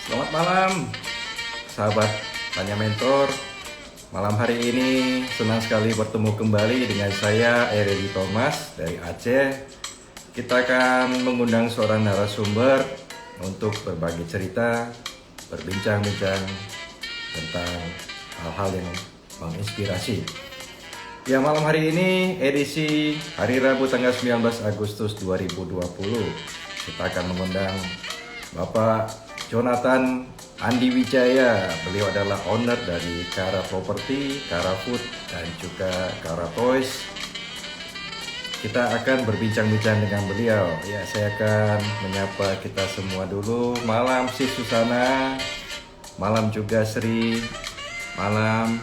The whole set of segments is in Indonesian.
Selamat malam, sahabat Tanya Mentor. Malam hari ini senang sekali bertemu kembali dengan saya, Eredi Thomas dari Aceh. Kita akan mengundang seorang narasumber untuk berbagi cerita, berbincang-bincang tentang hal-hal yang menginspirasi. Ya, malam hari ini edisi hari Rabu tanggal 19 Agustus 2020. Kita akan mengundang Bapak Jonathan Andi Wijaya. Beliau adalah owner dari Kara Property, Kara Food, dan juga Kara Toys. Kita akan berbincang-bincang dengan beliau. Ya, saya akan menyapa kita semua dulu. Malam si Susana, malam juga Sri, malam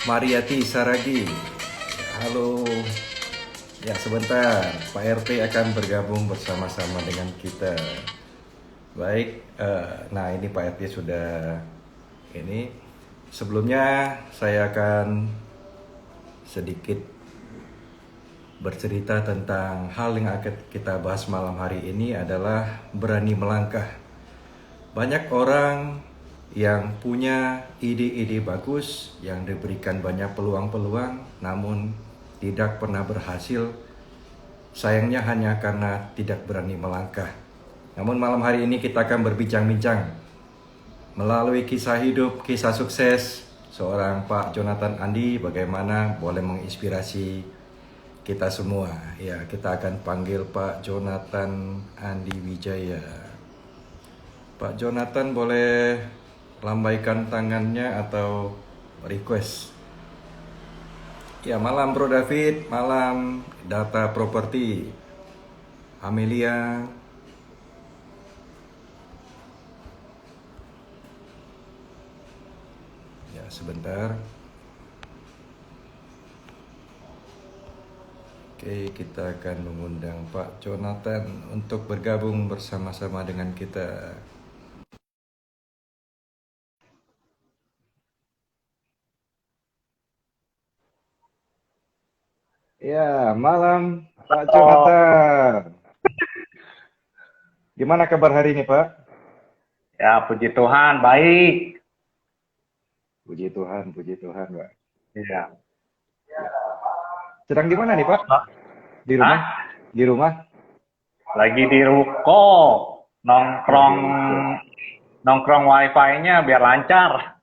Mariati Saragi. Ya, halo. Ya, sebentar. Pak RT akan bergabung bersama-sama dengan kita. Baik, nah ini Pak RT sudah ini. Sebelumnya saya akan sedikit bercerita tentang hal yang akan kita bahas malam hari ini adalah berani melangkah. Banyak orang yang punya ide-ide bagus, yang diberikan banyak peluang-peluang, namun tidak pernah berhasil. Sayangnya hanya karena tidak berani melangkah. Namun malam hari ini kita akan berbincang-bincang melalui kisah hidup, kisah sukses seorang Pak Jonathan Andi, bagaimana boleh menginspirasi kita semua. Ya, kita akan panggil Pak Jonathan Andi Wijaya. Pak Jonathan boleh lambaikan tangannya atau request. Ya, malam Bro David, malam Data Property. Amelia, ya sebentar. Oke, kita akan mengundang Pak Jonathan untuk bergabung bersama-sama dengan kita. Ya, malam Pak Oh, Jonathan. Gimana kabar hari ini, Pak? ya puji Tuhan, baik. Puji Tuhan, Pak. Iya. Ya. Sedang di mana nih, Pak? Di rumah? Hah? Di rumah? Lagi di ruko, Oh, nongkrong di ruko. nongkrong wifi-nya biar lancar.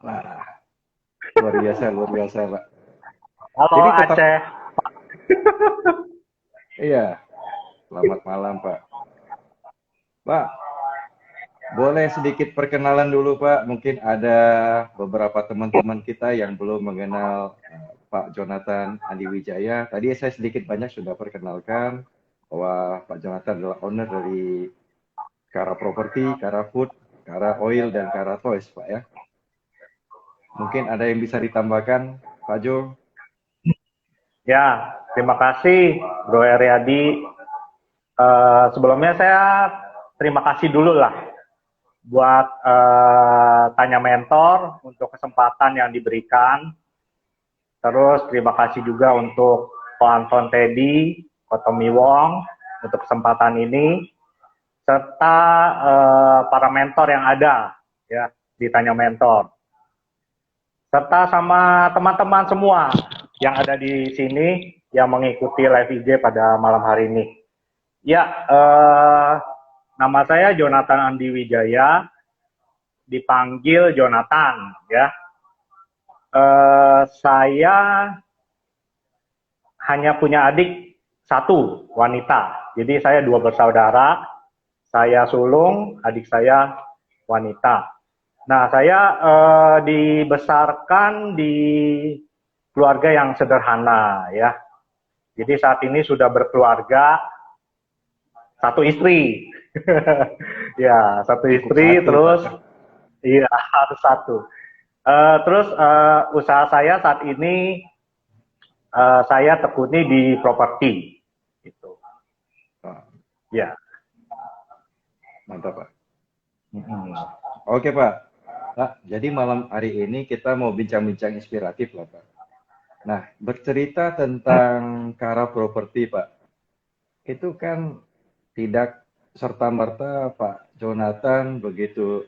Wah, luar biasa, Pak. Halo Jadi tetap, Aceh. iya, selamat malam, Pak. Pak, boleh sedikit perkenalan dulu, Pak. Mungkin ada beberapa teman-teman kita yang belum mengenal Pak Jonathan Andi Wijaya. Tadi saya sedikit banyak sudah perkenalkan bahwa Pak Jonathan adalah owner dari Kara Property, Kara Food, Kara Oil, dan Kara Toys, Pak ya. Mungkin ada yang bisa ditambahkan, Pak Jo? Ya, terima kasih Bro Eriadi. Sebelumnya saya terima kasih dulu lah buat Tanya Mentor untuk kesempatan yang diberikan. Terus terima kasih juga untuk Ko Anton Teddy, Ko Tommy Wong untuk kesempatan ini, serta para mentor yang ada ya di Tanya Mentor, serta sama teman-teman semua yang ada di sini yang mengikuti live IG pada malam hari ini. Ya, nama saya Jonathan Andi Wijaya, dipanggil Jonathan ya. Saya hanya punya adik satu, wanita. Jadi saya dua bersaudara, saya sulung, adik saya wanita. Nah, saya dibesarkan di keluarga yang sederhana ya. Jadi saat ini sudah berkeluarga, satu istri. Ya, satu Cukup istri, satu, Pak. terus iya harus satu. Terus usaha saya saat ini saya tekuni di properti gitu. Oh, Ya. mantap, Pak. Mm-mm. Oke, Pak. Pak, jadi malam hari ini kita mau bincang-bincang inspiratif lah, Pak. Nah, bercerita tentang Kara Property, Pak. Itu kan tidak serta merta Pak Jonathan begitu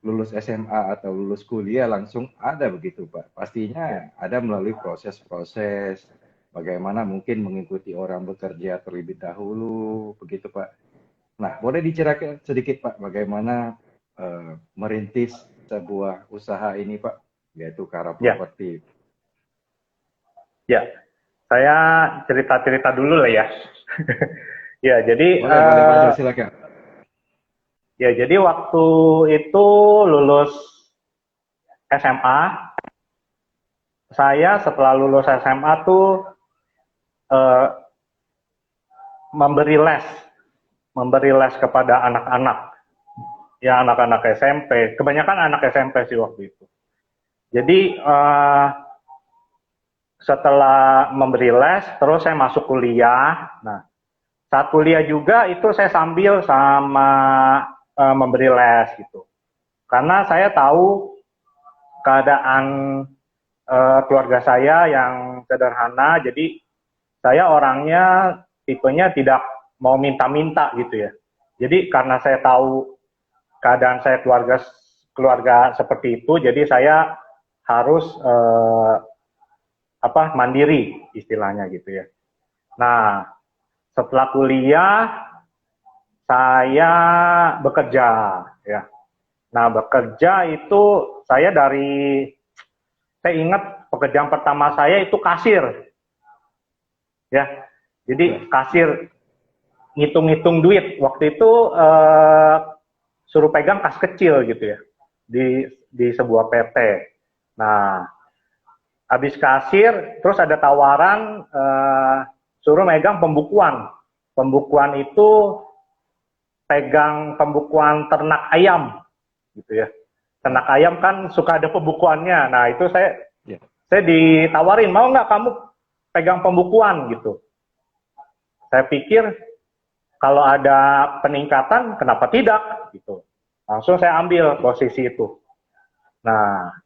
lulus SMA atau lulus kuliah langsung ada begitu Pak. Ya, Pastinya ada melalui proses-proses bagaimana mungkin mengikuti orang bekerja terlebih dahulu begitu Pak. Nah, boleh diceritakan sedikit Pak bagaimana merintis sebuah usaha ini Pak, yaitu Kara ya, Properti. ya. Saya cerita-cerita dulu lah ya. Ya, jadi Boleh, boleh Pak Jo, silakan. waktu itu lulus SMA, saya setelah lulus SMA tuh eh, memberi les, kepada anak-anak, ya anak-anak SMP, kebanyakan anak SMP sih waktu itu. Jadi setelah memberi les, terus saya masuk kuliah. Nah, saat kuliah juga itu saya sambil sama memberi les gitu. Karena saya tahu keadaan keluarga saya yang sederhana, jadi saya orangnya tipenya tidak mau minta-minta gitu ya. Jadi karena saya tahu keadaan saya keluarga seperti itu, jadi saya harus mandiri istilahnya gitu ya. Nah, setelah kuliah saya bekerja ya. Nah, bekerja itu saya ingat pekerjaan pertama saya itu kasir ya. Jadi kasir ngitung-ngitung duit. Waktu itu suruh pegang kas kecil gitu ya di sebuah PT. Nah, habis kasir terus ada tawaran suruh megang pembukuan. Pembukuan itu pegang pembukuan ternak ayam gitu ya. Ternak ayam kan suka ada pembukuannya. Nah, itu Ya. saya ditawarin, mau nggak kamu pegang pembukuan gitu. Saya pikir kalau ada peningkatan, kenapa tidak gitu. Langsung saya ambil posisi itu. Nah,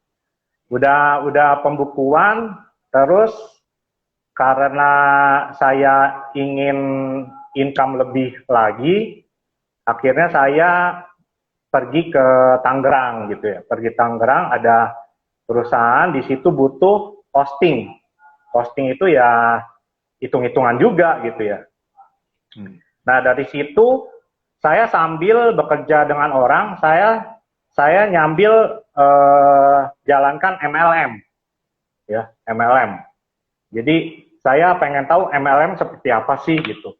udah pembukuan, terus karena saya ingin income lebih lagi, akhirnya saya pergi ke Tangerang gitu ya. Pergi Tangerang, ada perusahaan di situ butuh posting. Posting itu ya hitung-hitungan juga gitu ya. Nah, dari situ saya sambil bekerja dengan orang, saya nyambil jalankan MLM ya, MLM. Jadi saya pengen tahu MLM seperti apa sih gitu.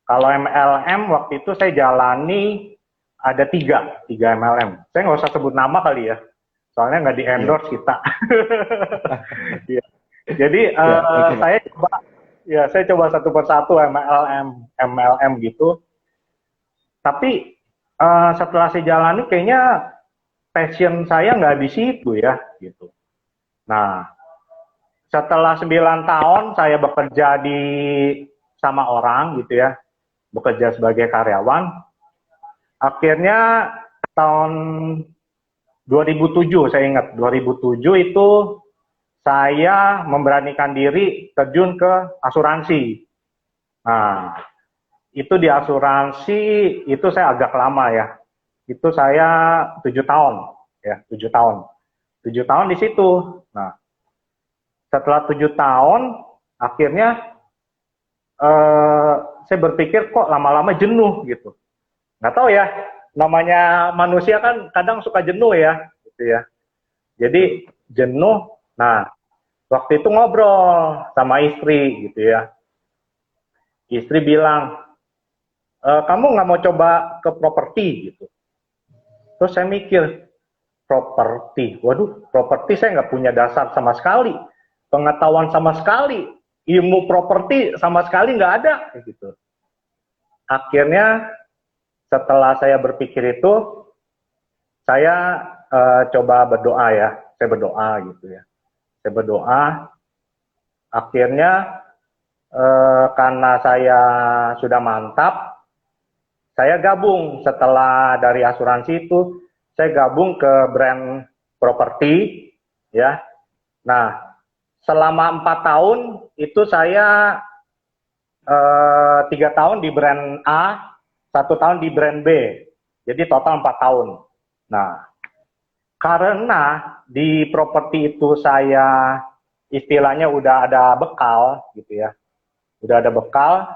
Kalau MLM waktu itu saya jalani ada tiga MLM. Saya nggak usah sebut nama kali ya, soalnya nggak di endorse kita. Ya. Jadi Okay. saya coba satu persatu MLM gitu. Tapi setelah saya jalani kayaknya passion saya nggak di situ ya gitu. Nah, setelah 9 tahun saya bekerja sama orang gitu ya, bekerja sebagai karyawan. Akhirnya tahun 2007 saya ingat, 2007 itu saya memberanikan diri terjun ke asuransi. Nah, itu di asuransi itu saya agak lama ya. Itu saya 7 tahun ya, 7 tahun. 7 tahun di situ. Nah, setelah 7 tahun akhirnya saya berpikir kok lama-lama jenuh gitu. Nggak tahu ya, namanya manusia kan kadang suka jenuh ya, gitu ya. Jadi jenuh. Nah, waktu itu ngobrol sama istri gitu ya. Istri bilang, kamu nggak mau coba ke properti gitu. Terus saya mikir, properti, waduh, properti saya nggak punya dasar sama sekali, pengetahuan sama sekali, ilmu properti sama sekali nggak ada gitu. Akhirnya setelah saya berpikir itu, saya coba berdoa ya, saya berdoa gitu ya. Saya berdoa, akhirnya karena saya sudah mantap, saya gabung setelah dari asuransi itu, saya gabung ke brand properti, ya. Nah, selama 4 tahun itu saya 3 tahun di brand A, 1 tahun di brand B. Jadi total 4 tahun. Nah, karena di properti itu saya istilahnya udah ada bekal gitu ya. Udah ada bekal.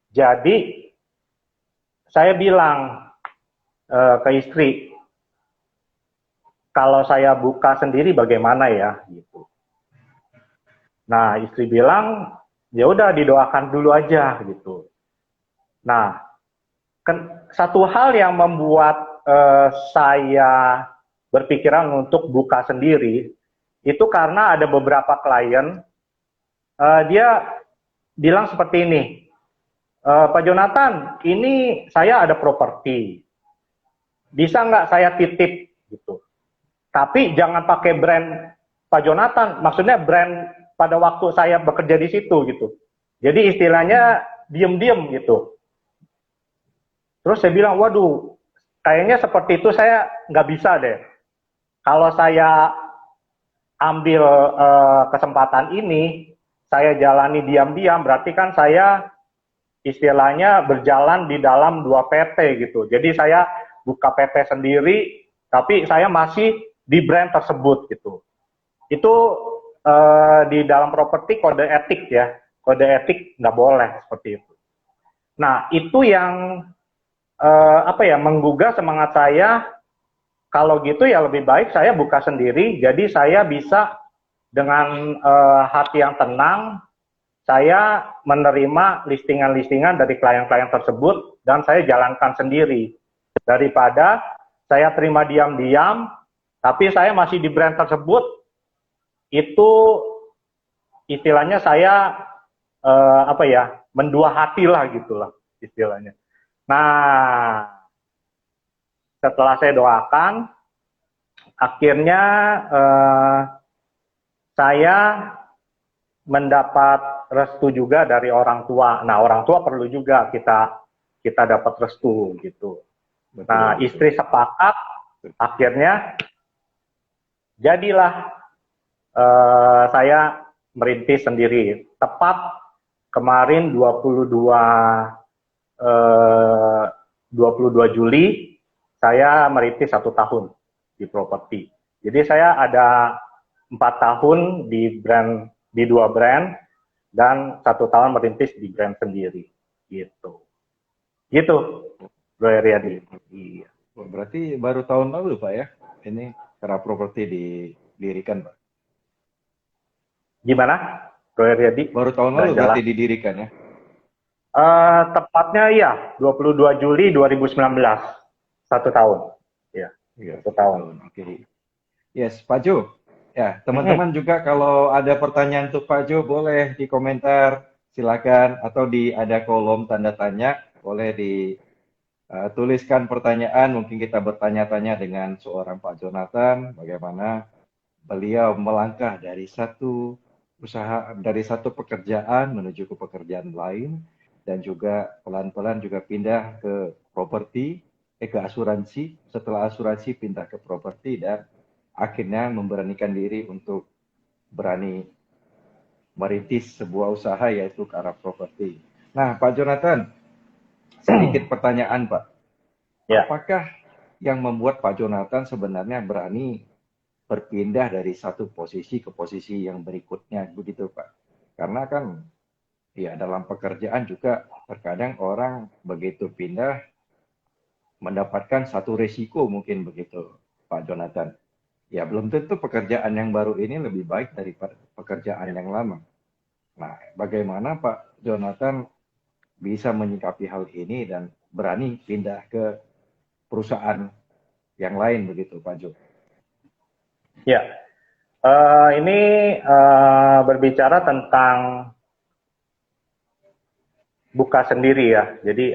Jadi saya bilang ke istri, kalau saya buka sendiri bagaimana ya gitu. Nah, istri bilang, ya udah didoakan dulu aja gitu. Nah, satu hal yang membuat saya berpikiran untuk buka sendiri itu karena ada beberapa klien dia bilang seperti ini, Pak Jonathan, ini saya ada properti, bisa nggak saya titip gitu. Tapi jangan pakai brand Pak Jonathan, maksudnya brand pada waktu saya bekerja di situ gitu. Jadi istilahnya diem-diem gitu. Terus saya bilang, waduh, kayaknya seperti itu saya nggak bisa deh. Kalau saya ambil kesempatan ini, saya jalani diam-diam, berarti kan saya istilahnya berjalan di dalam 2 PT gitu. Jadi saya buka PT sendiri, tapi saya masih di brand tersebut gitu. Itu di dalam properti kode etik ya, kode etik nggak boleh seperti itu. Nah, itu yang menggugah semangat saya. Kalau gitu ya lebih baik saya buka sendiri, jadi saya bisa dengan hati yang tenang, saya menerima listingan-listingan dari klien-klien tersebut dan saya jalankan sendiri. Daripada saya terima diam-diam, tapi saya masih di brand tersebut, itu istilahnya saya mendua hati lah gitulah istilahnya. Nah, setelah saya doakan, akhirnya saya mendapat restu juga dari orang tua. Nah, orang tua perlu juga kita dapat restu gitu. Betul, Nah, betul. istri sepakat, akhirnya jadilah saya merintis sendiri. Tepat kemarin 22 Juli saya merintis 1 tahun di properti. Jadi saya ada 4 tahun di 2 brand dan 1 tahun merintis di brand sendiri gitu. Gitu, Bro Riyadi. Iya. Berarti baru tahun lalu Pak ya, ini Kera Properti didirikan Pak? Gimana, Bro Riyadi? Baru tahun lalu berarti didirikan ya? Tepatnya ya, 22 Juli 2019. 1 tahun. Ya, 1 tahun. Oke. Yes, Pak Jo. Ya, teman-teman juga kalau ada pertanyaan untuk Pak Jo boleh di komentar, silakan, atau ada kolom tanda tanya, boleh dituliskan pertanyaan. Mungkin kita bertanya-tanya dengan seorang Pak Jonathan, bagaimana beliau melangkah dari satu usaha, dari satu pekerjaan menuju ke pekerjaan lain, dan juga pelan-pelan juga pindah ke properti, ke asuransi, setelah asuransi pindah ke properti, dan akhirnya memberanikan diri untuk berani merintis sebuah usaha yaitu ke arah properti. Nah, Pak Jonathan, sedikit pertanyaan Pak. Ya. Apakah yang membuat Pak Jonathan sebenarnya berani berpindah dari satu posisi ke posisi yang berikutnya, begitu Pak? Karena kan ya dalam pekerjaan juga terkadang orang begitu pindah mendapatkan satu resiko mungkin begitu Pak Jonathan. Ya belum tentu pekerjaan yang baru ini lebih baik daripada pekerjaan yang lama. Nah, bagaimana Pak Jonathan bisa menyikapi hal ini dan berani pindah ke perusahaan yang lain begitu Pak Jo? Ya, ini berbicara tentang buka sendiri ya. Jadi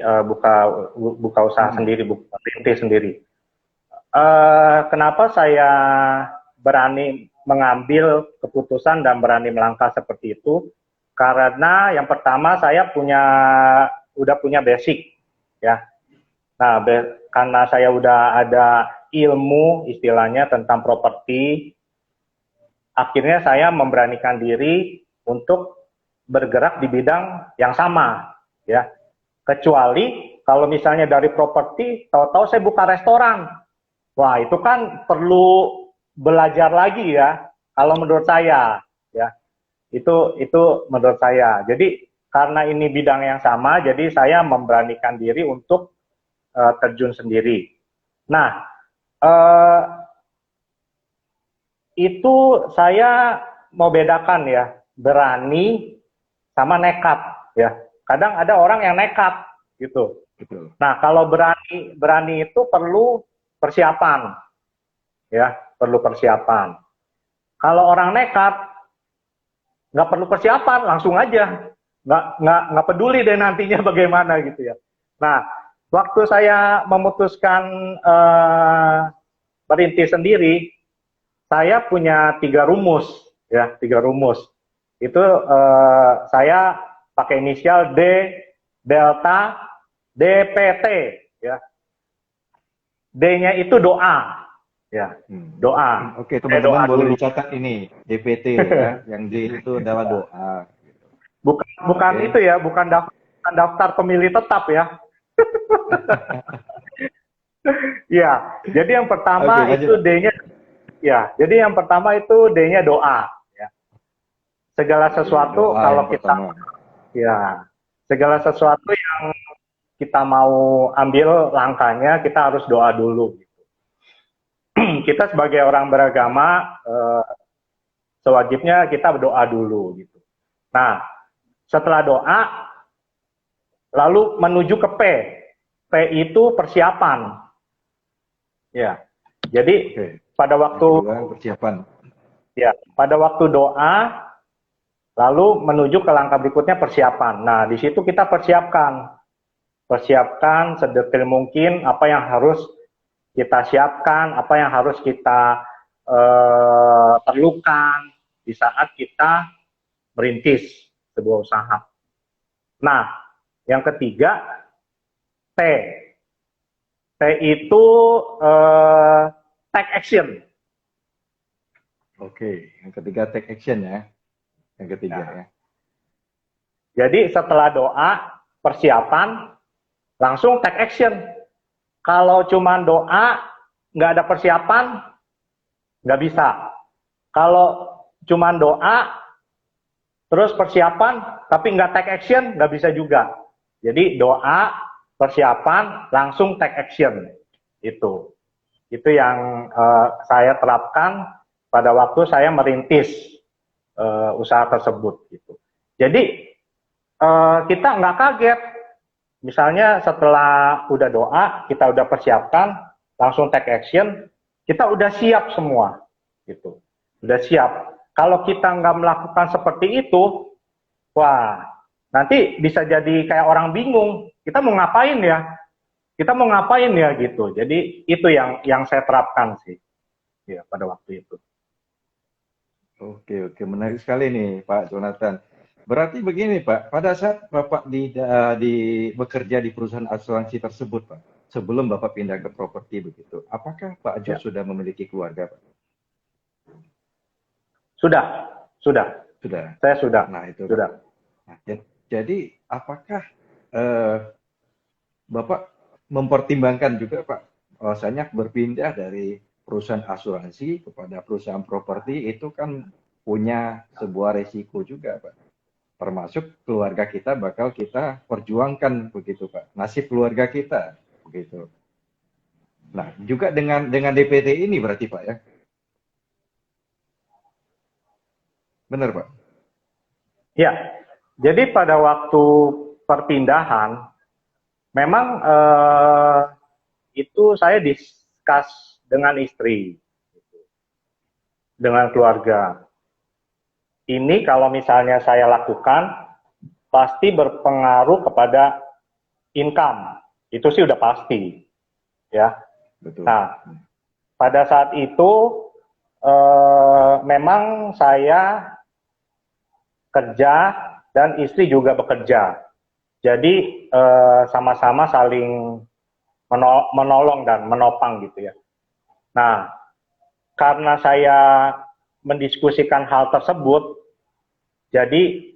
buka usaha sendiri, buka rintis sendiri. Kenapa saya berani mengambil keputusan dan berani melangkah seperti itu? Karena yang pertama saya udah punya basic ya. Nah, karena saya udah ada ilmu istilahnya tentang properti, akhirnya saya memberanikan diri untuk bergerak di bidang yang sama ya. Kecuali kalau misalnya dari properti, tahu-tahu saya buka restoran. Wah, itu kan perlu belajar lagi ya. Kalau menurut saya, ya itu menurut saya. Jadi karena ini bidang yang sama, jadi saya memberanikan diri untuk terjun sendiri. Nah, itu saya mau bedakan ya, berani sama nekat ya. Kadang ada orang yang nekat gitu. Betul. Nah, kalau berani itu perlu persiapan ya, perlu persiapan. Kalau orang nekat nggak perlu persiapan, langsung aja, nggak peduli deh nantinya bagaimana gitu ya. Nah, waktu saya memutuskan merintis sendiri, saya punya 3 rumus ya, 3 rumus. Itu saya pakai inisial D, delta, DPT ya. D-nya itu doa ya, doa. Oke, teman-teman boleh dicatat ini DPT ya, yang D itu adalah doa. Bukan Oke. itu ya, bukan daftar pemilih tetap ya. Ya, jadi yang pertama Oke, itu D-nya ya. Jadi yang pertama itu D-nya doa ya. Segala sesuatu doa kalau yang kita pertama. ya, segala sesuatu yang kita mau ambil langkahnya, kita harus doa dulu gitu. Kita sebagai orang beragama sewajibnya kita berdoa dulu gitu. Nah, setelah doa lalu menuju ke P. P itu persiapan. Ya. Jadi pada waktu persiapan. Ya, pada waktu doa lalu menuju ke langkah berikutnya persiapan. Nah, di situ kita persiapkan sedetail mungkin apa yang harus kita siapkan, apa yang harus kita perlukan di saat kita merintis sebuah usaha. Nah, yang ketiga T. T itu take action. Oke, yang ketiga take action ya. Yang ketiga ya. Jadi setelah doa, persiapan, langsung take action. Kalau cuma doa, nggak ada persiapan, nggak bisa. Kalau cuma doa, terus persiapan, tapi nggak take action, nggak bisa juga. Jadi doa, persiapan, langsung take action. Itu yang saya terapkan pada waktu saya merintis usaha tersebut. Gitu. Jadi kita nggak kaget. Misalnya setelah udah doa, kita udah persiapkan, langsung take action, kita udah siap semua, gitu. Udah siap. Kalau kita nggak melakukan seperti itu, wah, nanti bisa jadi kayak orang bingung. Kita mau ngapain ya? Kita mau ngapain ya gitu. Jadi itu yang saya terapkan sih, ya pada waktu itu. Oke, menarik sekali nih Pak Jonathan. Berarti begini Pak, pada saat Bapak bekerja di perusahaan asuransi tersebut Pak, sebelum Bapak pindah ke properti begitu, apakah Pak Jos sudah memiliki keluarga Pak? Sudah. Saya sudah. Nah itu. Sudah. Nah, jadi apakah Bapak mempertimbangkan juga Pak, bahwasanya berpindah dari perusahaan asuransi kepada perusahaan properti itu kan punya sebuah resiko juga Pak. Termasuk keluarga kita bakal kita perjuangkan begitu Pak, nasib keluarga kita begitu. Nah juga dengan DPT ini berarti Pak ya, benar Pak? Ya, jadi pada waktu perpindahan memang itu saya diskus dengan istri, dengan keluarga. Ini kalau misalnya saya lakukan, pasti berpengaruh kepada income. Itu sih udah pasti. Ya. Betul. Nah, pada saat itu memang saya kerja dan istri juga bekerja. Jadi sama-sama saling menolong dan menopang gitu ya. Nah, karena saya mendiskusikan hal tersebut, jadi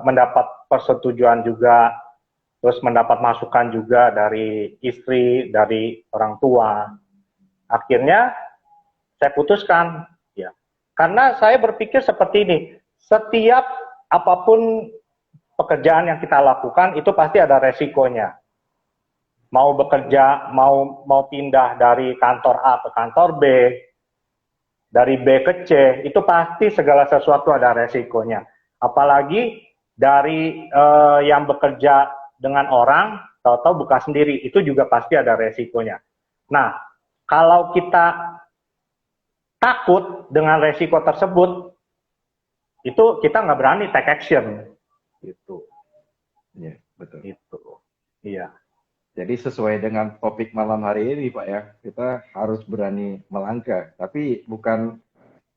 mendapat persetujuan juga terus mendapat masukan juga dari istri, dari orang tua. Akhirnya saya putuskan, ya, karena saya berpikir seperti ini, setiap apapun pekerjaan yang kita lakukan itu pasti ada resikonya. Mau bekerja, mau pindah dari kantor A ke kantor B, dari B ke C, itu pasti segala sesuatu ada resikonya. Apalagi dari yang bekerja dengan orang, tahu-tahu buka sendiri, itu juga pasti ada resikonya. Nah, kalau kita takut dengan resiko tersebut, itu kita nggak berani take action. Gitu. Iya, betul. Itu. Iya. Jadi sesuai dengan topik malam hari ini, Pak ya, kita harus berani melangkah. Tapi bukan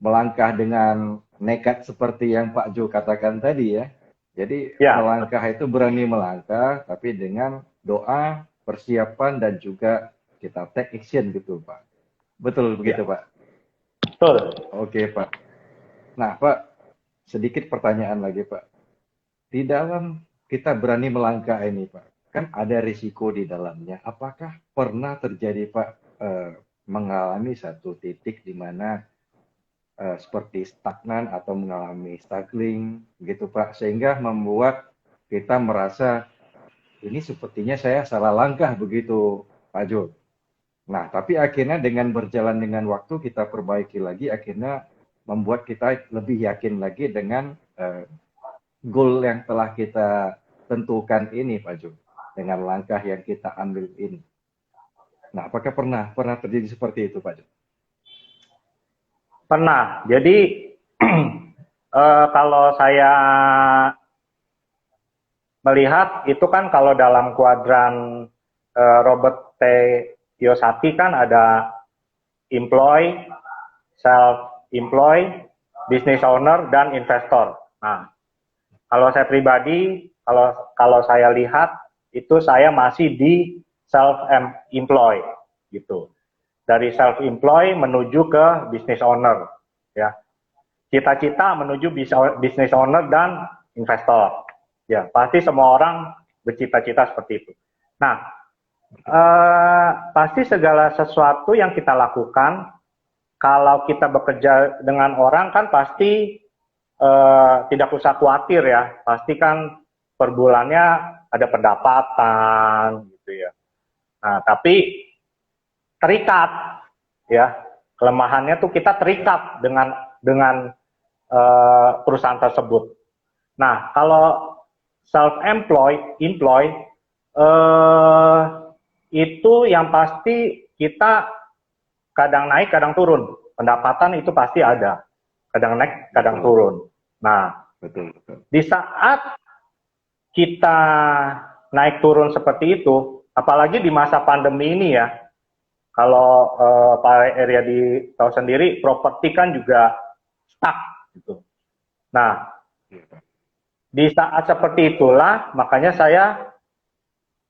melangkah dengan nekat seperti yang Pak Jo katakan tadi ya. Jadi Ya, melangkah itu berani melangkah, tapi dengan doa, persiapan, dan juga kita take action gitu, Pak. Betul begitu, ya. Pak? Betul. Oke, Pak. Nah, Pak, sedikit pertanyaan lagi, Pak. Di dalam kita berani melangkah ini, Pak, kan ada risiko di dalamnya. Apakah pernah terjadi, Pak, mengalami satu titik di mana seperti stagnan atau mengalami struggling, gitu, Pak, sehingga membuat kita merasa ini sepertinya saya salah langkah begitu, Pak Jo. Nah, tapi akhirnya dengan berjalan dengan waktu kita perbaiki lagi, akhirnya membuat kita lebih yakin lagi dengan goal yang telah kita tentukan ini, Pak Jo, dengan langkah yang kita ambil ini. Nah, apakah pernah terjadi seperti itu, Pak Jo? Pernah. Jadi kalau saya melihat itu kan kalau dalam kuadran Robert T. Kiyosaki kan ada employee, self-employed, business owner, dan investor. Nah, kalau saya pribadi, kalau saya lihat itu saya masih di self-employed gitu. Dari self-employed menuju ke business owner, ya. Cita-cita menuju business owner dan investor. Ya, pasti semua orang bercita-cita seperti itu. Nah, pasti segala sesuatu yang kita lakukan, kalau kita bekerja dengan orang kan pasti tidak usah khawatir ya, pasti kan per bulannya ada pendapatan gitu ya. Nah, tapi terikat ya, kelemahannya tuh kita terikat dengan perusahaan tersebut. Nah, kalau self-employed, itu yang pasti kita kadang naik, kadang turun. Pendapatan itu pasti ada, kadang naik, kadang turun. Nah, betul. Di saat kita naik turun seperti itu, apalagi di masa pandemi ini ya, kalau Pak Eryadi tahu sendiri, properti kan juga stuck gitu. Nah, di saat seperti itulah makanya saya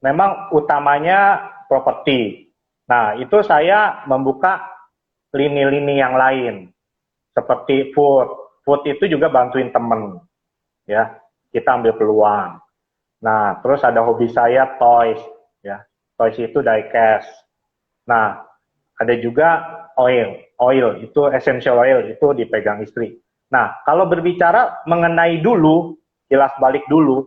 memang utamanya properti. Nah, itu saya membuka lini-lini yang lain seperti food. Food itu juga bantuin temen, ya. Kita ambil peluang. Nah, terus ada hobi saya toys, ya. Toys itu diecast. Nah, ada juga oil itu essential oil itu dipegang istri. Nah, kalau berbicara mengenai dulu, kilas balik dulu,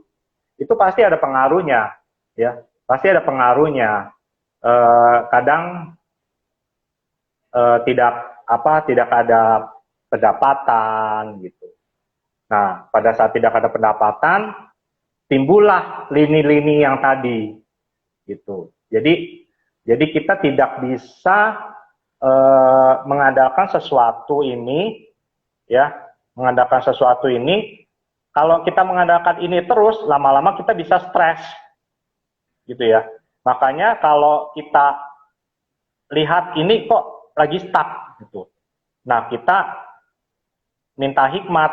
itu pasti ada pengaruhnya, ya, pasti ada pengaruhnya. Kadang tidak ada pendapatan gitu. Nah, pada saat tidak ada pendapatan, timbullah lini-lini yang tadi, gitu. Jadi kita tidak bisa mengandalkan sesuatu ini, ya, mengandalkan sesuatu ini. Kalau kita mengandalkan ini terus, lama-lama kita bisa stres, gitu ya. Makanya kalau kita lihat ini kok lagi stuck, gitu. Nah, kita minta hikmat,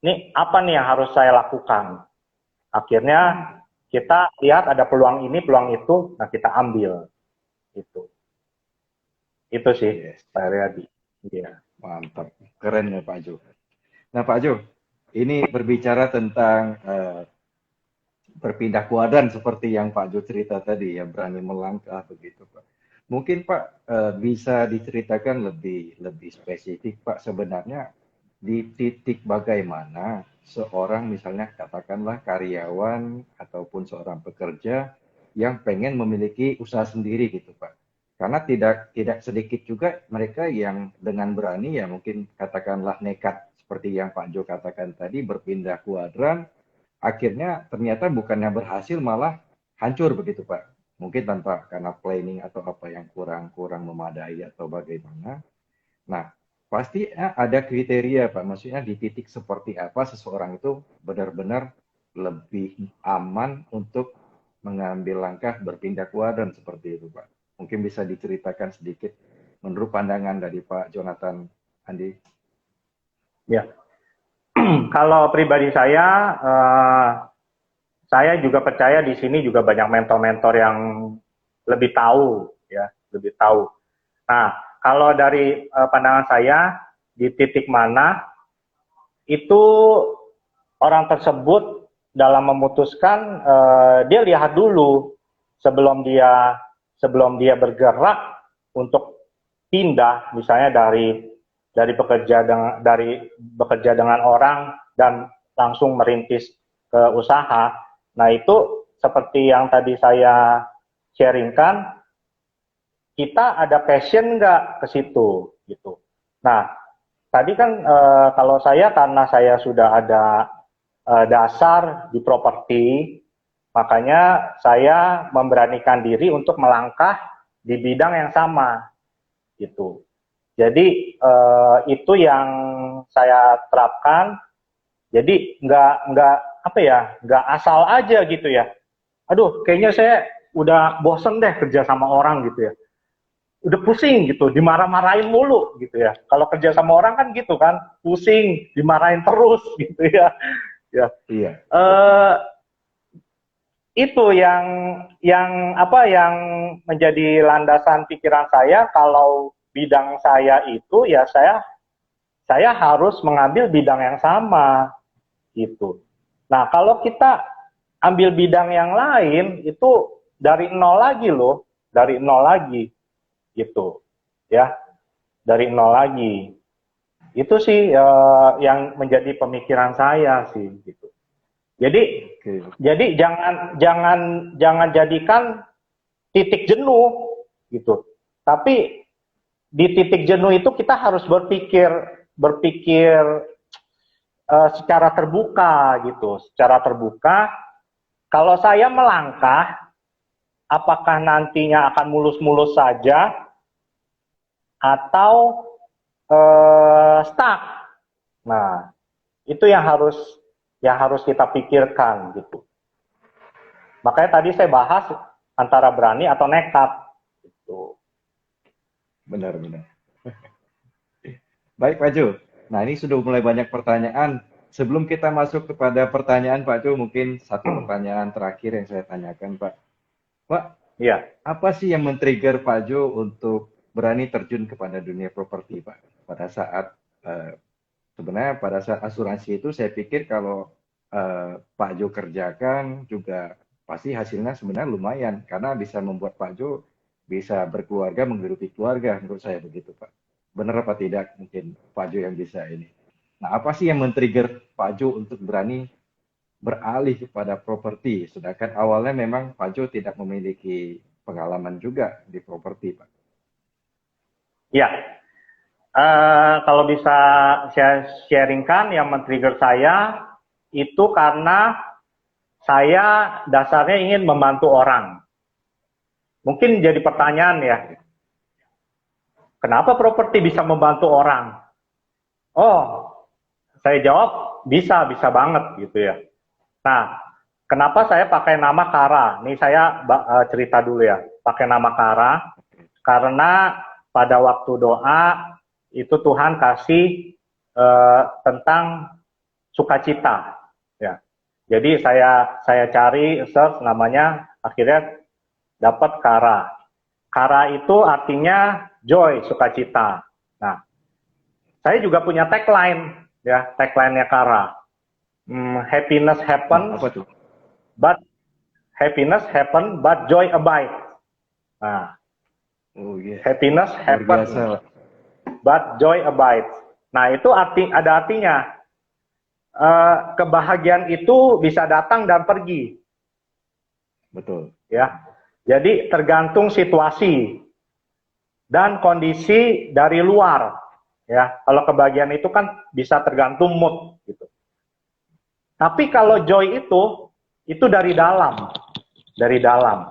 nih apa nih yang harus saya lakukan? Akhirnya kita lihat ada peluang ini, peluang itu, nah kita ambil, gitu. Itu sih, Pak Riyadi. Iya. Mantap, keren ya Pak Jo. Nah Pak Jo, ini berbicara tentang berpindah kuadran seperti yang Pak Jo cerita tadi ya, berani melangkah begitu Pak. Mungkin Pak bisa diceritakan lebih lebih spesifik Pak, sebenarnya di titik bagaimana seorang misalnya katakanlah karyawan ataupun seorang pekerja yang pengen memiliki usaha sendiri gitu Pak. Karena tidak sedikit juga mereka yang dengan berani ya mungkin katakanlah nekat seperti yang Pak Jo katakan tadi, berpindah kuadran, akhirnya ternyata bukannya berhasil malah hancur begitu Pak. Mungkin tanpa karena planning atau apa yang kurang memadai atau bagaimana. Nah, pasti ada kriteria Pak. Maksudnya di titik seperti apa seseorang itu benar-benar lebih aman untuk mengambil langkah berpindah kuadran seperti itu Pak. Mungkin bisa diceritakan sedikit menurut pandangan dari Pak Jonathan Andi. Ya, kalau pribadi saya juga percaya di sini juga banyak mentor-mentor yang lebih tahu, ya, lebih tahu. Nah, kalau dari pandangan saya, di titik mana itu orang tersebut dalam memutuskan, dia lihat dulu sebelum dia bergerak untuk pindah, misalnya dari bekerja dengan orang dan langsung merintis ke usaha. Nah, itu seperti yang tadi saya sharingkan, kita ada passion nggak ke situ gitu. Nah, tadi kan kalau saya, karena saya sudah ada dasar di properti, makanya saya memberanikan diri untuk melangkah di bidang yang sama gitu. Jadi itu yang saya terapkan. Jadi nggak asal aja gitu ya. Aduh, kayaknya saya udah bosen deh kerja sama orang gitu ya. Udah pusing gitu, dimarah-marahin mulu gitu ya. Kalau kerja sama orang kan gitu kan, pusing, dimarahin terus gitu ya. Ya. Iya. Itu yang menjadi landasan pikiran saya. Kalau bidang saya itu ya saya harus mengambil bidang yang sama gitu. Nah, kalau kita ambil bidang yang lain itu dari nol lagi loh, dari nol lagi gitu. Ya, dari nol lagi. Itu sih yang menjadi pemikiran saya sih gitu. Jadi jangan jadikan titik jenuh gitu. Tapi di titik jenuh itu kita harus berpikir secara terbuka gitu, secara terbuka. Kalau saya melangkah, apakah nantinya akan mulus-mulus saja atau stuck? Nah, itu yang harus kita pikirkan gitu. Makanya tadi saya bahas antara berani atau nekat gitu. Benar-benar. Baik Pak Jo. Nah, ini sudah mulai banyak pertanyaan. Sebelum kita masuk kepada pertanyaan Pak Jo, mungkin satu pertanyaan terakhir yang saya tanyakan Pak. Pak, Iya. apa sih yang men-trigger Pak Jo untuk berani terjun kepada dunia properti Pak? Pada saat sebenarnya pada saat asuransi itu saya pikir kalau Pak Jo kerjakan juga pasti hasilnya sebenarnya lumayan karena bisa membuat Pak Jo bisa berkeluarga, menghidupi keluarga, menurut saya begitu Pak. Benar apa tidak mungkin Pak Jo yang bisa ini. Nah, apa sih yang men-trigger Pak Jo untuk berani beralih kepada properti, sedangkan awalnya memang Pak Jo tidak memiliki pengalaman juga di properti, Pak. Ya, kalau bisa saya sharingkan, yang men-trigger saya itu karena saya dasarnya ingin membantu orang. Mungkin jadi pertanyaan ya, kenapa properti bisa membantu orang? Oh, saya jawab bisa banget gitu ya. Nah, kenapa saya pakai nama Kara? Nih saya cerita dulu ya, pakai nama Kara karena pada waktu doa itu Tuhan kasih tentang sukacita, ya. Jadi saya cari search namanya, akhirnya dapat Kara. Kara itu artinya joy, sukacita. Nah, saya juga punya tagline, ya, tagline-nya Kara. Happiness happens, Apa tuh? but happiness happen but joy abide. Nah, happiness happen but joy abide. Nah, itu ada artinya. Kebahagiaan itu bisa datang dan pergi. Betul. Ya. Jadi tergantung situasi dan kondisi dari luar. Ya, kalau kebahagiaan itu kan bisa tergantung mood gitu. Tapi kalau joy itu dari dalam. Dari dalam.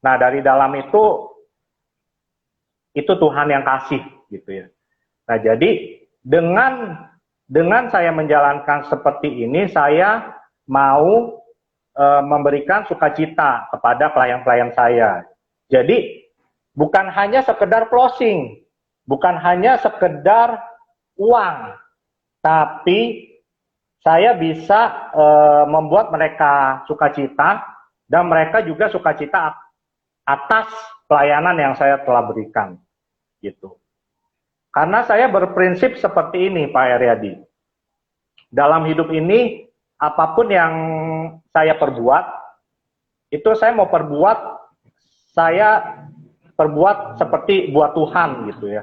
Nah, dari dalam itu Tuhan yang kasih gitu ya. Nah, jadi dengan saya menjalankan seperti ini, saya mau memberikan sukacita kepada klien-klien saya. Jadi bukan hanya sekedar closing, bukan hanya sekedar uang, tapi saya bisa membuat mereka sukacita dan mereka juga sukacita atas pelayanan yang saya telah berikan, gitu. Karena saya berprinsip seperti ini, Pak Eryadi. Dalam hidup ini, apapun yang saya perbuat, itu saya mau saya perbuat seperti buat Tuhan gitu ya.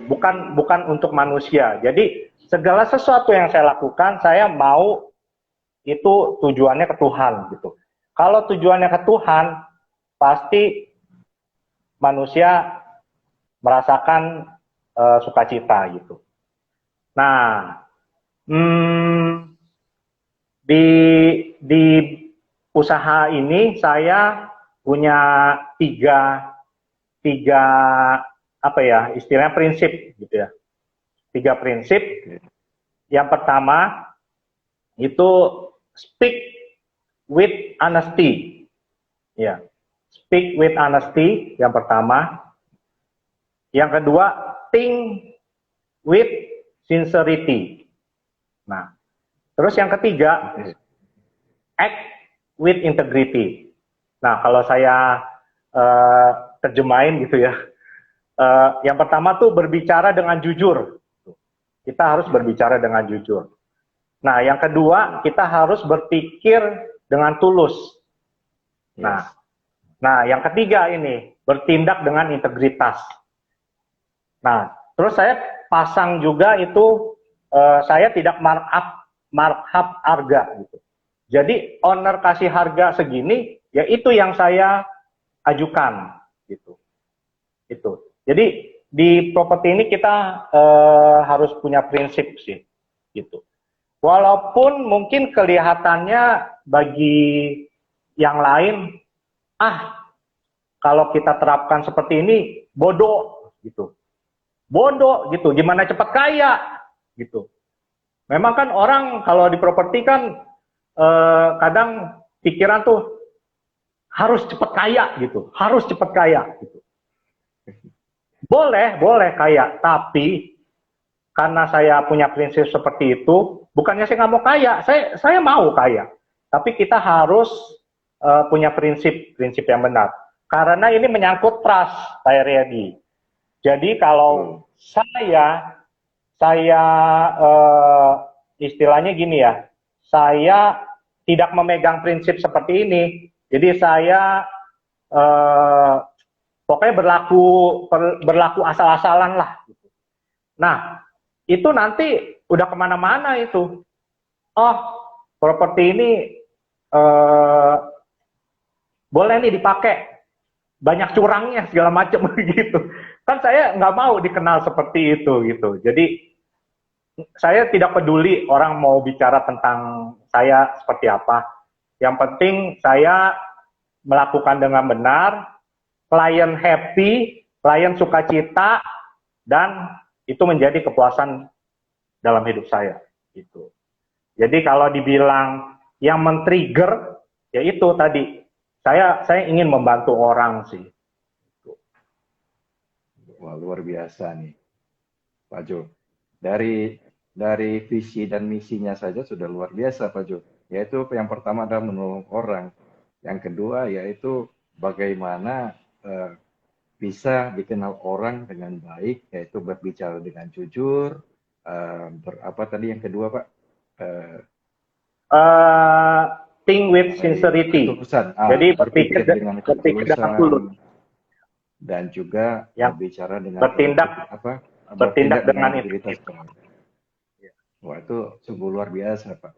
Bukan untuk manusia. Jadi segala sesuatu yang saya lakukan, saya mau itu tujuannya ke Tuhan gitu. Kalau tujuannya ke Tuhan, pasti manusia merasakan sukacita gitu. Nah, di usaha ini saya punya tiga apa ya, istilahnya prinsip gitu ya. 3 prinsip. Yang pertama itu speak with honesty. Ya. Speak with honesty yang pertama. Yang kedua, think with sincerity. Nah, terus yang ketiga, act with integrity. Nah, kalau saya terjemahin gitu ya, yang pertama tuh berbicara dengan jujur. Kita harus berbicara dengan jujur. Nah, yang kedua, kita harus berpikir dengan tulus. Nah, yang ketiga ini, bertindak dengan integritas. Nah, terus saya pasang juga itu, saya tidak markup harga gitu. Jadi owner kasih harga segini, ya itu yang saya ajukan gitu. Itu. Jadi di properti ini kita harus punya prinsip sih, gitu. Walaupun mungkin kelihatannya bagi yang lain, kalau kita terapkan seperti ini bodoh gitu. Bodoh gitu, gimana cepat kaya gitu. Memang kan orang kalau di properti kan kadang pikiran tuh harus cepat kaya gitu, harus cepat kaya gitu. Boleh kaya, tapi karena saya punya prinsip seperti itu, bukannya saya nggak mau kaya, saya mau kaya. Tapi kita harus punya prinsip yang benar. Karena ini menyangkut trust, Pak Eryadi. Jadi kalau saya istilahnya gini ya, saya tidak memegang prinsip seperti ini. Jadi saya pokoknya berlaku asal-asalan lah. Nah, itu nanti udah kemana-mana itu. Oh, properti ini boleh nih dipakai, banyak curangnya segala macam gitu. Kan saya nggak mau dikenal seperti itu gitu. Jadi saya tidak peduli orang mau bicara tentang saya seperti apa. Yang penting saya melakukan dengan benar, klien happy, klien sukacita, dan itu menjadi kepuasan dalam hidup saya. Gitu. Jadi kalau dibilang yang men-trigger, ya itu tadi. Saya ingin membantu orang sih. Wah, luar biasa nih, Pak Jo. Dari visi dan misinya saja sudah luar biasa, Pak Jo. Yaitu yang pertama adalah menolong orang. Yang kedua yaitu bagaimana bisa dikenal orang dengan baik, yaitu berbicara dengan jujur. Apa tadi yang kedua, Pak? think with baik, sincerity. ketulusan. Jadi Berpikir dengan berpikir dengan ketulusan tulus, dan juga yang berbicara dengan bertindak bertindak dengan dengan integritas, integritas. Pak. Wah, itu sungguh luar biasa, Pak.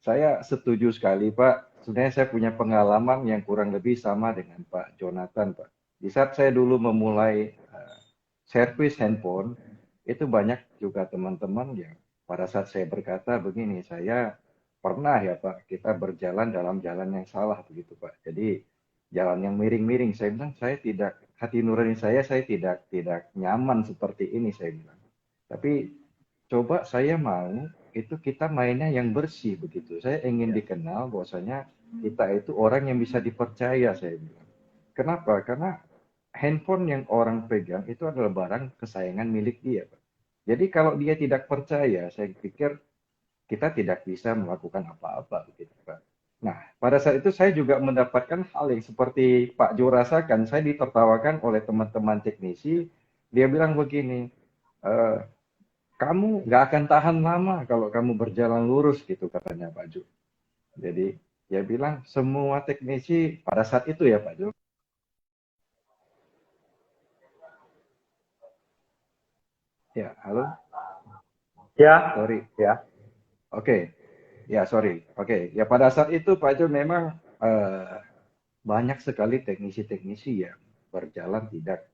Saya setuju sekali, Pak. Sebenarnya saya punya pengalaman yang kurang lebih sama dengan Pak Jonathan, Pak. Di saat saya dulu memulai servis handphone, itu banyak juga teman-teman yang pada saat saya berkata begini, saya pernah ya Pak, kita berjalan dalam jalan yang salah begitu Pak. Jadi jalan yang miring-miring. Saya bilang saya tidak, hati nurani saya tidak nyaman seperti ini saya bilang. Tapi coba saya mau itu kita mainnya yang bersih begitu. Saya ingin dikenal bahwasanya kita itu orang yang bisa dipercaya saya bilang. Kenapa? Karena handphone yang orang pegang itu adalah barang kesayangan milik dia, Pak. Jadi kalau dia tidak percaya, saya pikir kita tidak bisa melakukan apa-apa begitu, Pak. Nah, pada saat itu saya juga mendapatkan hal yang seperti Pak Jo rasakan. Saya ditertawakan oleh teman-teman teknisi. Dia bilang begini, "Eh, kamu nggak akan tahan lama kalau kamu berjalan lurus gitu katanya Pak Jo. Jadi dia bilang semua teknisi pada saat itu ya Pak Jo. Ya, halo. Ya, Sorry. ya, Oke. Ya, sorry. Oke. Ya pada saat itu Pak Jo memang banyak sekali teknisi-teknisi yang berjalan tidak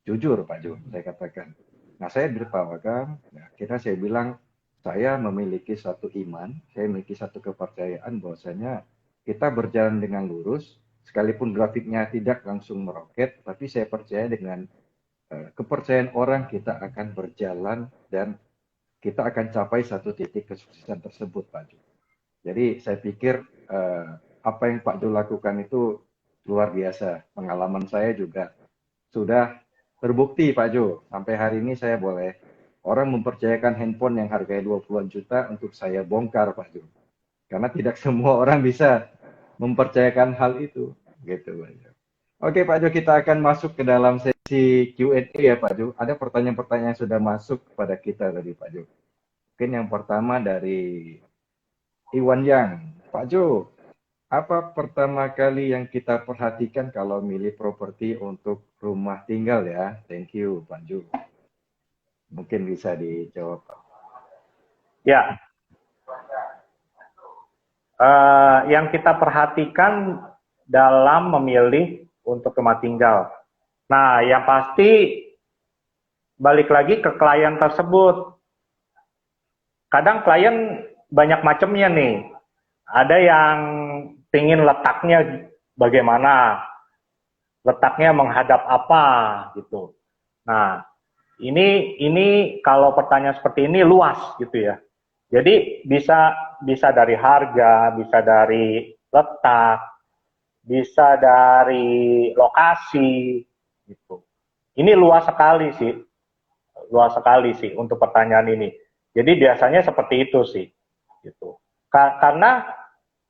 jujur Pak Jo, saya katakan. Nah, saya ditertawakan. Nah, kita saya bilang saya memiliki satu iman, saya memiliki satu kepercayaan bahwasanya kita berjalan dengan lurus, sekalipun grafiknya tidak langsung meroket, tapi saya percaya dengan kepercayaan orang kita akan berjalan dan kita akan capai satu titik kesuksesan tersebut, Pak Jo. Jadi saya pikir apa yang Pak Jo lakukan itu luar biasa. Pengalaman saya juga sudah terbukti Pak Jo. Sampai hari ini saya boleh orang mempercayakan handphone yang harganya 20-an juta untuk saya bongkar Pak Jo. Karena tidak semua orang bisa mempercayakan hal itu. Gitu Pak Jo. Oke Pak Jo, kita akan masuk ke dalam sesi Q&A ya Pak Jo. Ada pertanyaan-pertanyaan yang sudah masuk kepada kita tadi Pak Jo. Mungkin yang pertama dari Iwan Yang. Pak Jo, apa pertama kali yang kita perhatikan kalau milih properti untuk rumah tinggal ya? Thank you, Pak Jo. Mungkin bisa dijawab. ya. Yang kita perhatikan dalam memilih untuk rumah tinggal. Nah, yang pasti balik lagi ke klien tersebut. Kadang klien banyak macamnya nih. Ada yang pingin letaknya bagaimana, letaknya menghadap apa gitu. Nah, ini kalau pertanyaan seperti ini luas gitu ya. Jadi bisa dari harga, bisa dari letak, bisa dari lokasi gitu. Ini luas sekali sih untuk pertanyaan ini. Jadi biasanya seperti itu sih gitu. Karena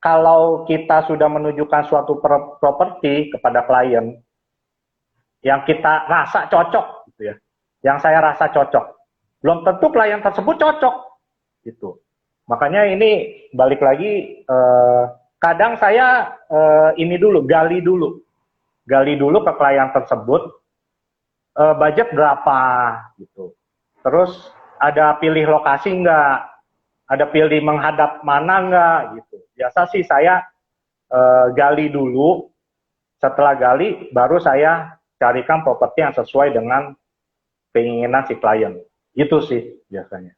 kalau kita sudah menunjukkan suatu properti kepada klien yang kita rasa cocok gitu ya. Yang saya rasa cocok. Belum tentu klien tersebut cocok gitu. Makanya ini balik lagi kadang saya gali dulu ke klien tersebut budget berapa gitu. Terus ada pilih lokasi enggak? Ada pilih menghadap mana enggak gitu. Biasa sih saya gali dulu. Setelah gali baru saya carikan properti yang sesuai dengan keinginan si klien. Itu sih biasanya.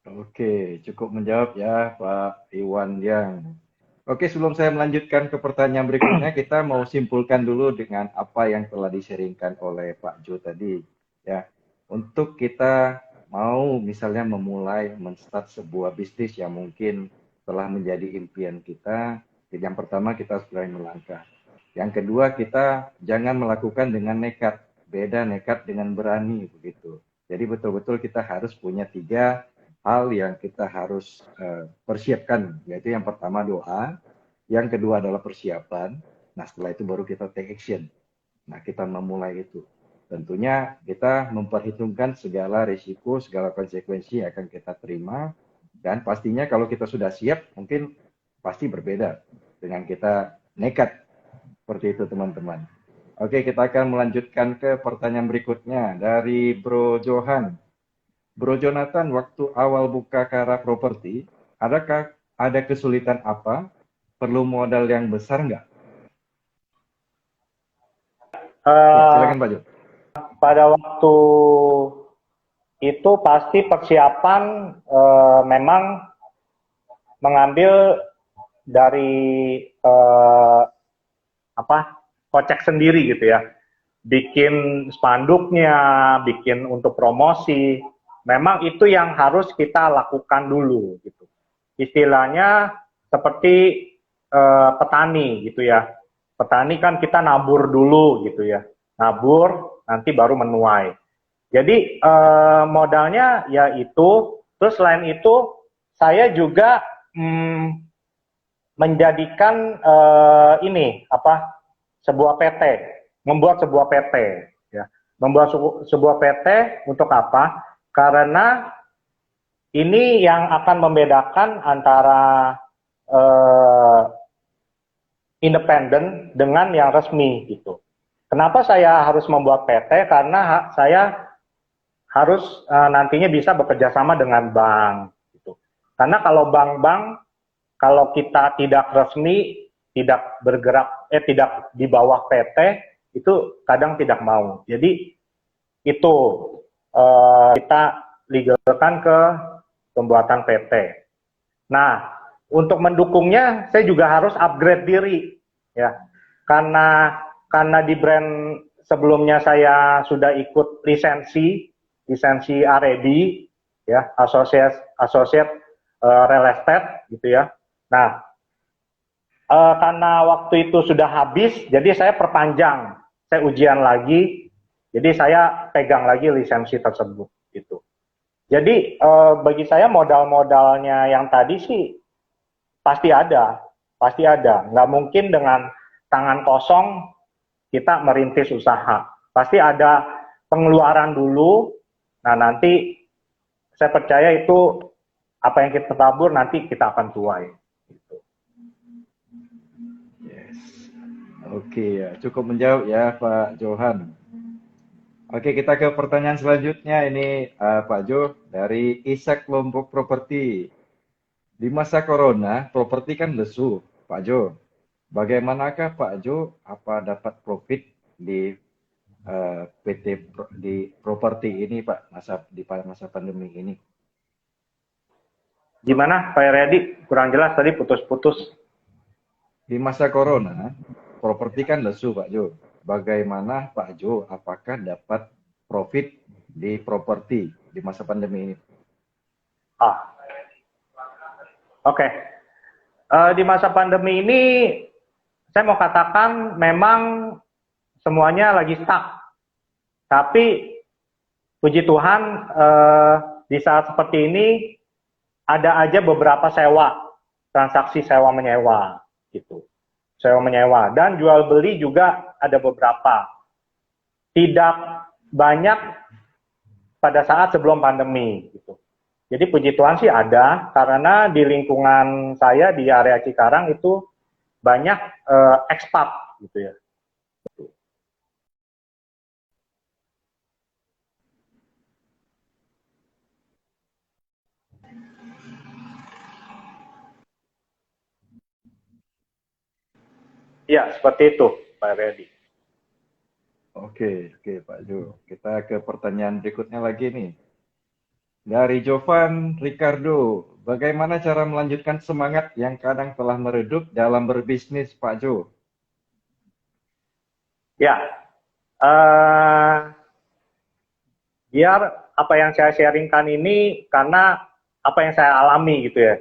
Oke, cukup menjawab ya Pak Iwan Yang. Oke, sebelum saya melanjutkan ke pertanyaan berikutnya, kita mau simpulkan dulu dengan apa yang telah diseringkan oleh Pak Jo tadi. Ya, untuk kita mau misalnya memulai men-start sebuah bisnis yang mungkin telah menjadi impian kita, yang pertama kita harus berani melangkah. Yang kedua, kita jangan melakukan dengan nekat. Beda nekat dengan berani begitu. Jadi betul-betul kita harus punya 3 hal yang kita harus persiapkan, yaitu yang pertama doa, yang kedua adalah persiapan. Nah, setelah itu baru kita take action. Nah, kita memulai itu. Tentunya kita memperhitungkan segala risiko, segala konsekuensi yang akan kita terima. Dan pastinya kalau kita sudah siap, mungkin pasti berbeda dengan kita nekat. Seperti itu teman-teman. Oke, kita akan melanjutkan ke pertanyaan berikutnya dari Bro Johan. Bro Jonathan, waktu awal buka Kara Properti, adakah ada kesulitan apa? Perlu modal yang besar nggak? Ya, silakan Pak Jo. Pada waktu itu pasti persiapan memang mengambil dari kocek sendiri gitu ya, bikin spanduknya, bikin untuk promosi, memang itu yang harus kita lakukan dulu gitu. Istilahnya seperti petani gitu ya, petani kan kita nabur dulu gitu ya, nabur nanti baru menuai. Jadi modalnya ya itu. Terus selain itu saya juga menjadikan sebuah PT, membuat sebuah PT ya. Membuat sebuah PT untuk apa? Karena ini yang akan membedakan antara independen dengan yang resmi gitu. Kenapa saya harus membuat PT? Karena saya harus nantinya bisa bekerja sama dengan bank gitu. Karena kalau bank-bank, kalau kita tidak resmi, tidak bergerak, tidak di bawah PT, itu kadang tidak mau. Jadi itu kita legalkan ke pembuatan PT. Nah, untuk mendukungnya saya juga harus upgrade diri ya. Karena di brand sebelumnya saya sudah ikut lisensi RED ya, associate real estate gitu ya. Nah, karena waktu itu sudah habis, jadi saya perpanjang, saya ujian lagi, jadi saya pegang lagi lisensi tersebut gitu. Jadi bagi saya modal-modalnya yang tadi sih pasti ada, nggak mungkin dengan tangan kosong kita merintis usaha, pasti ada pengeluaran dulu. Nah nanti saya percaya itu apa yang kita tabur nanti kita akan tuai. Gitu. Yes. Oke ya, cukup menjawab ya Pak Johan. Oke, kita ke pertanyaan selanjutnya ini Pak Jo dari Ishak Lombok Properti. Di masa corona, properti kan lesu, Pak Jo. Bagaimanakah Pak Jo apa dapat profit di di properti ini Pak di masa pandemi ini? Gimana Pak Redi? Kurang jelas tadi, putus-putus. Di masa corona, properti kan lesu Pak Jo. Bagaimana Pak Jo apakah dapat profit di properti di masa pandemi ini? Oke. Di masa pandemi ini saya mau katakan memang semuanya lagi stuck. Tapi puji Tuhan di saat seperti ini ada aja beberapa transaksi sewa menyewa gitu. Sewa menyewa dan jual beli juga ada beberapa. Tidak banyak pada saat sebelum pandemi gitu. Jadi puji Tuhan sih ada, karena di lingkungan saya di area Cikarang itu banyak ekspat gitu ya. Ya, seperti itu Pak Redi. Oke Pak Jo. Kita ke pertanyaan berikutnya lagi nih. Dari Jovan Ricardo, bagaimana cara melanjutkan semangat yang kadang telah meredup dalam berbisnis, Pak Jo? Ya, biar apa yang saya sharingkan ini karena apa yang saya alami gitu ya.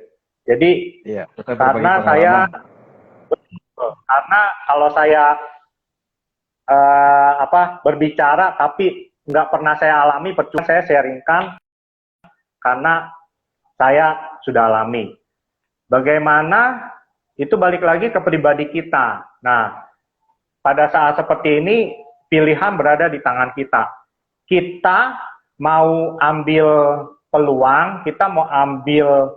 Jadi ya, karena kalau saya berbicara tapi nggak pernah saya alami, percuma saya sharingkan karena saya sudah alami. Bagaimana itu balik lagi ke pribadi kita. Nah, pada saat seperti ini pilihan berada di tangan kita. Kita mau ambil peluang, kita mau ambil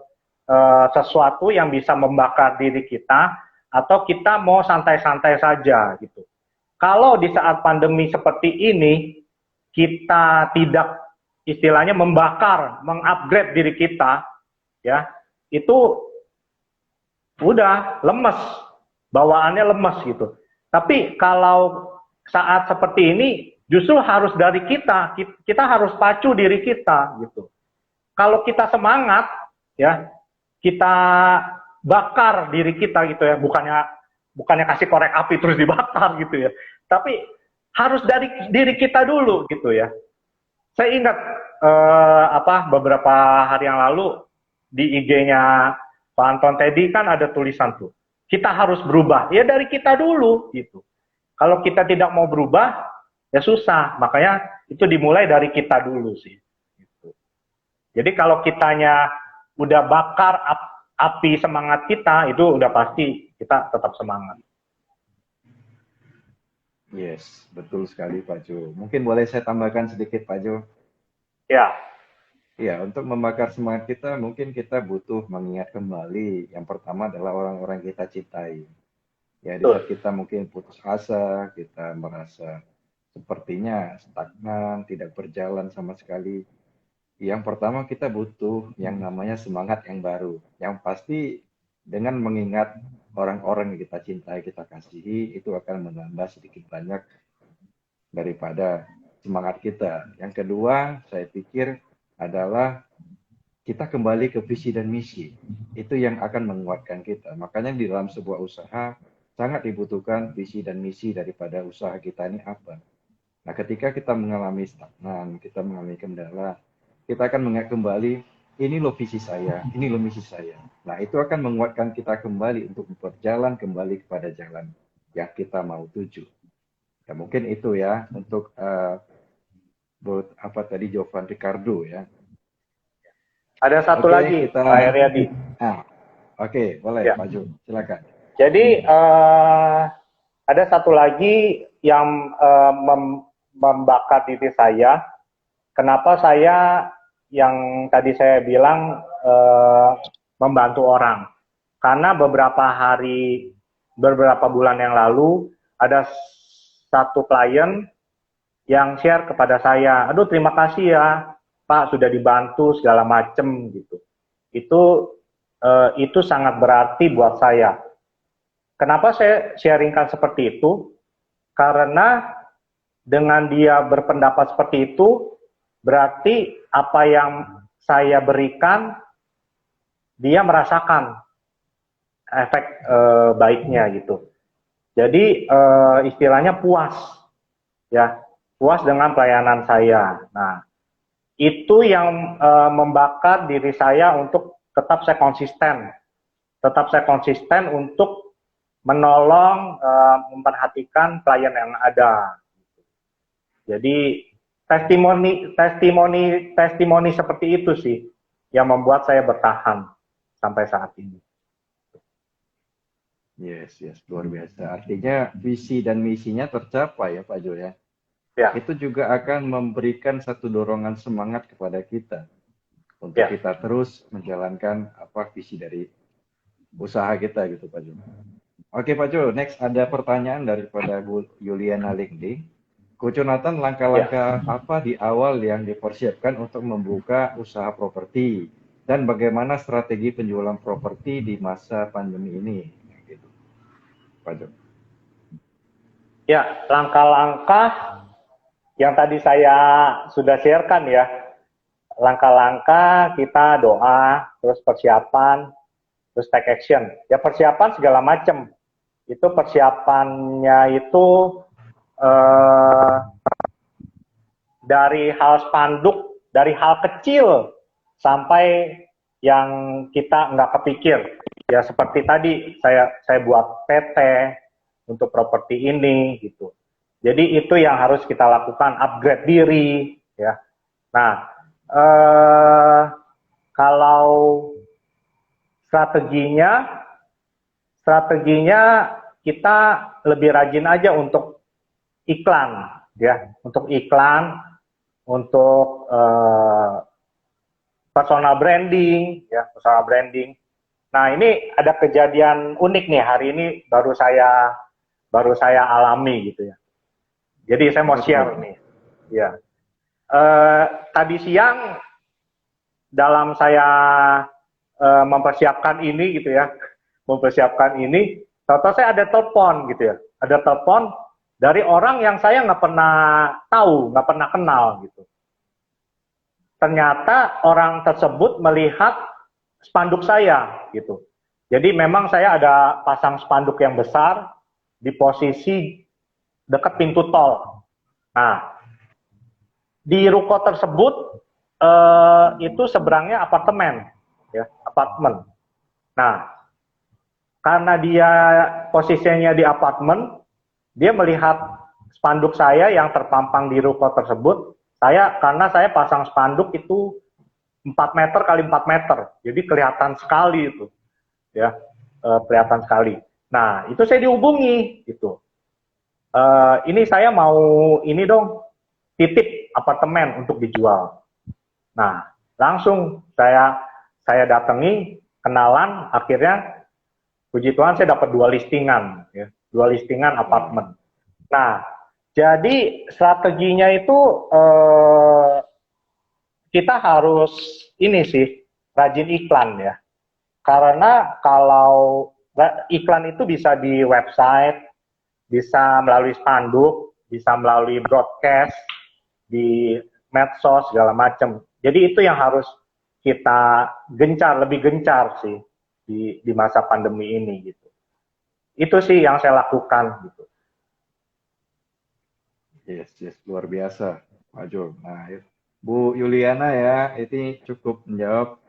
sesuatu yang bisa membakar diri kita, atau kita mau santai-santai saja gitu. Kalau di saat pandemi seperti ini kita tidak istilahnya membakar, mengupgrade diri kita, ya itu udah lemes, bawaannya lemes gitu. Tapi kalau saat seperti ini justru harus dari kita harus pacu diri kita gitu. Kalau kita semangat, ya kita bakar diri kita gitu ya, bukannya kasih korek api terus dibakar gitu ya, tapi harus dari diri kita dulu gitu ya. Saya ingat beberapa hari yang lalu di IG-nya Pak Anton Teddy kan ada tulisan tuh, kita harus berubah ya dari kita dulu gitu. Kalau kita tidak mau berubah ya susah, makanya itu dimulai dari kita dulu sih gitu. Jadi kalau kitanya udah bakar api semangat kita, itu udah pasti kita tetap semangat. Yes, betul sekali Pak Jo. Mungkin boleh saya tambahkan sedikit Pak Jo? Ya. Ya, untuk membakar semangat kita, mungkin kita butuh mengingat kembali. Yang pertama adalah orang-orang kita cintai. Ya, di saat kita mungkin putus asa, kita merasa sepertinya stagnan, tidak berjalan sama sekali. Yang pertama kita butuh yang namanya semangat yang baru. Yang pasti dengan mengingat orang-orang yang kita cintai, kita kasihi, itu akan menambah sedikit banyak daripada semangat kita. Yang kedua, saya pikir adalah kita kembali ke visi dan misi. Itu yang akan menguatkan kita. Makanya di dalam sebuah usaha sangat dibutuhkan visi dan misi daripada usaha kita ini apa. Nah, ketika kita mengalami stagnan, kita mengalami kendala, kita akan mengingat kembali, ini loh visi saya, ini loh misi saya. Nah, itu akan menguatkan kita kembali untuk berjalan kembali kepada jalan yang kita mau tuju. Ya, mungkin itu ya untuk Jovan Ricardo ya. Ada satu lagi, Pak Heriadi. Oke, boleh Pak Jo, silakan. Jadi ada satu lagi yang membakar diri saya. Kenapa saya yang tadi saya bilang membantu orang? Karena beberapa bulan yang lalu ada satu klien yang share kepada saya, aduh terima kasih ya Pak sudah dibantu segala macem gitu. Itu sangat berarti buat saya. Kenapa saya sharingkan seperti itu? Karena dengan dia berpendapat seperti itu, berarti apa yang saya berikan, dia merasakan efek baiknya gitu. Jadi istilahnya puas, ya puas dengan pelayanan saya. Nah, itu yang membakar diri saya untuk tetap saya konsisten untuk menolong, memperhatikan klien yang ada. Jadi testimoni seperti itu sih yang membuat saya bertahan sampai saat ini. Yes, luar biasa. Artinya visi dan misinya tercapai ya Pak Jo ya. Ya. Itu juga akan memberikan satu dorongan semangat kepada kita untuk kita terus menjalankan visi dari usaha kita gitu Pak Jo. Oke Pak Jo, next ada pertanyaan daripada Bu Yuliana Lingdi. Coach Jonathan, langkah-langkah apa di awal yang dipersiapkan untuk membuka usaha properti dan bagaimana strategi penjualan properti di masa pandemi ini? Gitu. Pak Jo. Ya, langkah-langkah yang tadi saya sudah sharekan ya, langkah-langkah kita doa, terus persiapan, terus take action. Ya persiapan segala macam. Itu persiapannya itu dari hal spanduk, dari hal kecil sampai yang kita nggak kepikir. Ya seperti tadi saya buat PT untuk properti ini gitu. Jadi itu yang harus kita lakukan, upgrade diri, ya. Nah, kalau strateginya kita lebih rajin aja untuk iklan, ya, untuk personal branding, ya personal branding. Nah ini ada kejadian unik nih hari ini baru saya alami gitu ya. Jadi saya mau share nih, ya. Tadi siang dalam saya mempersiapkan ini gitu ya, tahu-tahu saya ada telepon gitu ya, ada telepon dari orang yang saya nggak pernah tahu, nggak pernah kenal gitu. Ternyata orang tersebut melihat spanduk saya gitu. Jadi memang saya ada pasang spanduk yang besar di posisi dekat pintu tol. Nah, di ruko tersebut itu seberangnya apartemen, ya, apartemen. Nah, karena dia posisinya di apartemen, dia melihat spanduk saya yang terpampang di ruko tersebut. Karena saya pasang spanduk itu 4 meter kali 4 meter, jadi kelihatan sekali itu, ya, kelihatan sekali. Nah, itu saya dihubungi, gitu. Ini saya mau ini dong, titip apartemen untuk dijual. Nah, langsung saya datangi, kenalan, akhirnya puji Tuhan saya dapat 2 listingan, ya, 2 listingan apartemen. Nah, jadi strateginya itu kita harus ini sih rajin iklan ya. Karena kalau iklan itu bisa di website, bisa melalui spanduk, bisa melalui broadcast, di medsos segala macam. Jadi itu yang harus kita lebih gencar sih di masa pandemi ini gitu. Itu sih yang saya lakukan gitu. Yes, luar biasa, Pak Jo. Nah, Bu Yuliana ya, ini cukup menjawab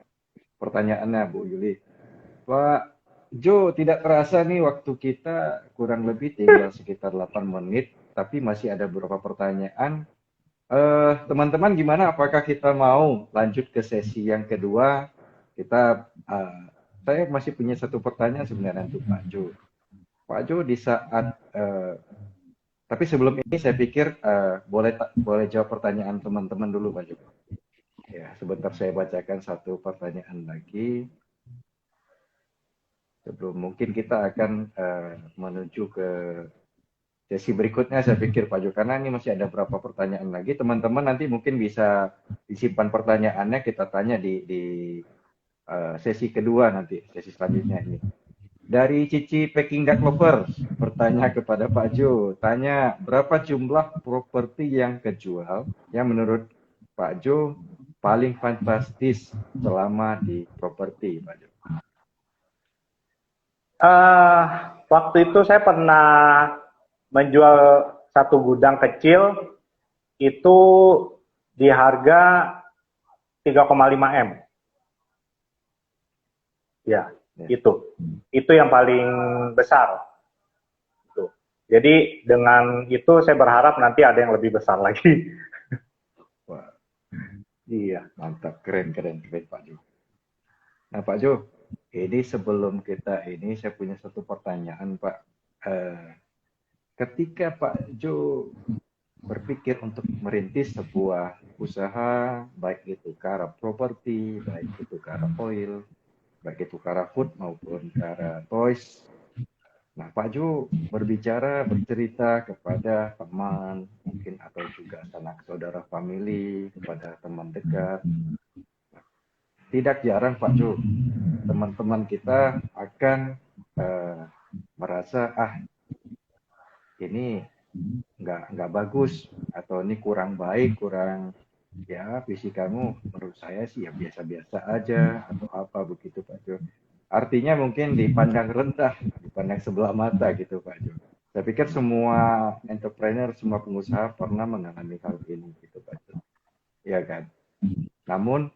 pertanyaannya, Bu Yuli. Pak Jo, tidak terasa nih waktu kita kurang lebih tinggal sekitar 8 menit, tapi masih ada beberapa pertanyaan. Teman-teman gimana? Apakah kita mau lanjut ke sesi yang kedua? Saya masih punya satu pertanyaan sebenarnya untuk Pak Jo. Pak Jo, di saat tapi sebelum ini saya pikir boleh jawab pertanyaan teman-teman dulu, Pak Jo. Ya, sebentar saya bacakan satu pertanyaan lagi. Sebelum mungkin kita akan menuju ke sesi berikutnya, saya pikir Pak Jo, karena ini masih ada beberapa pertanyaan lagi. Teman-teman nanti mungkin bisa disimpan pertanyaannya, kita tanya di sesi kedua nanti, sesi selanjutnya ini. Dari Cici Peking Duck Lovers bertanya kepada Pak Jo, tanya berapa jumlah properti yang kejual yang menurut Pak Jo paling fantastis selama di properti, Pak Jo? Waktu itu saya pernah menjual satu gudang kecil itu di harga 3,5 M. Ya. Itu yang paling besar. Jadi dengan itu saya berharap nanti ada yang lebih besar lagi. Wah, iya, mantap, keren Pak Jo. Nah Pak Jo, ini sebelum kita ini saya punya satu pertanyaan Pak. Ketika Pak Jo berpikir untuk merintis sebuah usaha, baik itu ke arah properti, baik itu ke arah oil, baik itu ke arah food maupun ke arah toys. Nah, Pak Jo bercerita kepada teman, mungkin atau juga sanak saudara family, kepada teman dekat. Tidak jarang Pak Jo, teman-teman kita akan merasa, ini nggak bagus, atau ini kurang baik, ya visi kamu menurut saya sih ya biasa-biasa aja atau apa begitu Pak Jo. Artinya mungkin dipandang rendah, dipandang sebelah mata gitu Pak Jo. Saya pikir semua entrepreneur, semua pengusaha pernah mengalami hal ini gitu Pak Jo. Ya kan. Namun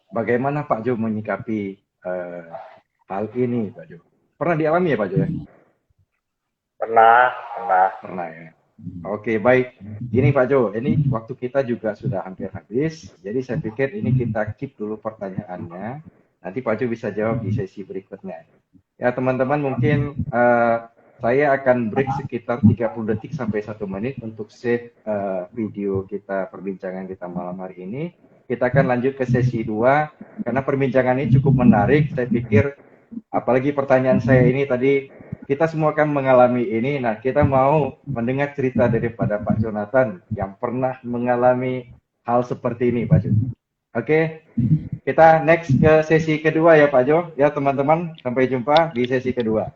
bagaimana Pak Jo menyikapi hal ini Pak Jo? Pernah dialami ya Pak Jo ya? Pernah ya. Oke, baik. Ini Pak Jo, ini waktu kita juga sudah hampir habis. Jadi saya pikir ini kita keep dulu pertanyaannya. Nanti Pak Jo bisa jawab di sesi berikutnya. Ya teman-teman, mungkin saya akan break sekitar 30 detik sampai 1 menit untuk save video kita, perbincangan kita malam hari ini. kita akan lanjut ke sesi 2 karena perbincangan ini cukup menarik. Saya pikir apalagi pertanyaan saya ini tadi, kita semua akan mengalami ini. Nah, kita mau mendengar cerita daripada Pak Jonathan yang pernah mengalami hal seperti ini, Pak Jo. Oke, kita next ke sesi kedua ya Pak Jo. Ya teman-teman, sampai jumpa di sesi kedua.